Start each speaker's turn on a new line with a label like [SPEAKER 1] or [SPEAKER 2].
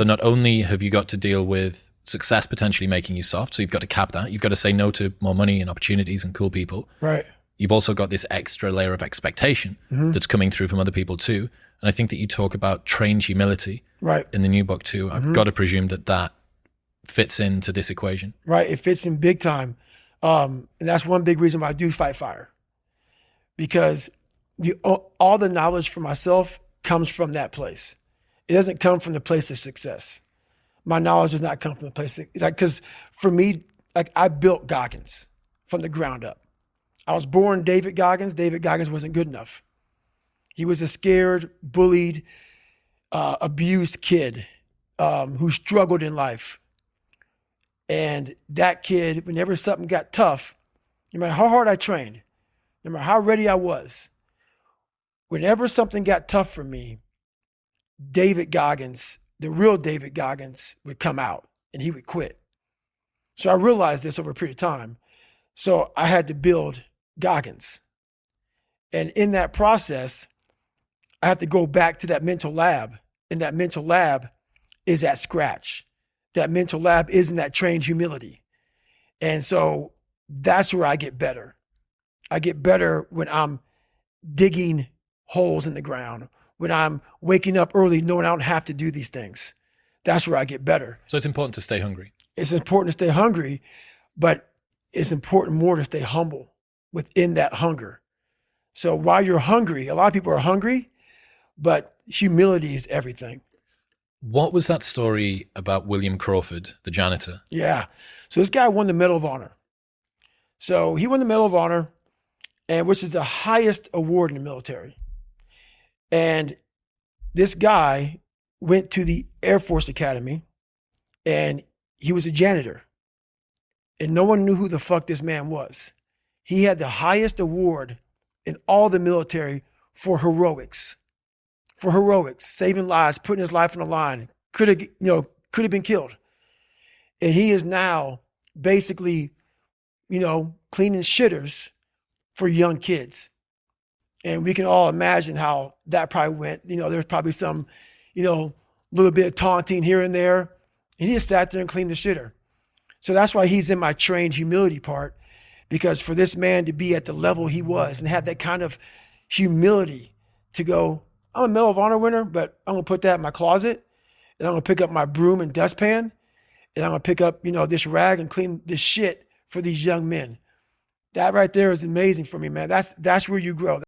[SPEAKER 1] But not only have you got to deal with success potentially making you soft, so you've got to cap that. You've got to say no to more money and opportunities and cool people.
[SPEAKER 2] Right.
[SPEAKER 1] You've also got this extra layer of expectation that's coming through from other people too. And I think that you talk about trained humility in the new book too. I've got to presume that that fits into this equation.
[SPEAKER 2] Right. It fits in big time. And that's one big reason why I do fight fire. Because all the knowledge for myself comes from that place. It doesn't come from the place of success. My knowledge does not come from the place of, because for me, like I built Goggins from the ground up. I was born David Goggins. David Goggins wasn't good enough. He was a scared, bullied, abused kid who struggled in life. And that kid, whenever something got tough, no matter how hard I trained, no matter how ready I was, whenever something got tough for me, David Goggins, the real David Goggins, would come out and he would quit. So I realized this over a period of time. So I had to build Goggins. And in that process, I had to go back to that mental lab. And that mental lab is at scratch. That mental lab is in that trained humility. And so that's where I get better. I get better when I'm digging holes in the ground, when I'm waking up early knowing I don't have to do these things. That's where I get better.
[SPEAKER 1] So it's important to stay hungry.
[SPEAKER 2] It's important to stay hungry, but it's important more to stay humble within that hunger. So while you're hungry, a lot of people are hungry, but humility is everything.
[SPEAKER 1] What was that story about William Crawford, the janitor?
[SPEAKER 2] Yeah. So this guy won the Medal of Honor. So he won the Medal of Honor, and which is the highest award in the military. And this guy went to the Air Force Academy, and he was a janitor. And no one knew who the fuck this man was. He had the highest award in all the military for heroics. For heroics, saving lives, putting his life on the line. Could have been killed. And he is now basically, cleaning shitters for young kids. And we can all imagine how that probably went. There's probably some, little bit of taunting here and there. And he just sat there and cleaned the shitter. So that's why he's in my trained humility part, because for this man to be at the level he was and have that kind of humility to go, I'm a Medal of Honor winner, but I'm going to put that in my closet, and I'm going to pick up my broom and dustpan, and I'm going to pick up, this rag and clean this shit for these young men. That right there is amazing for me, man. That's where you grow.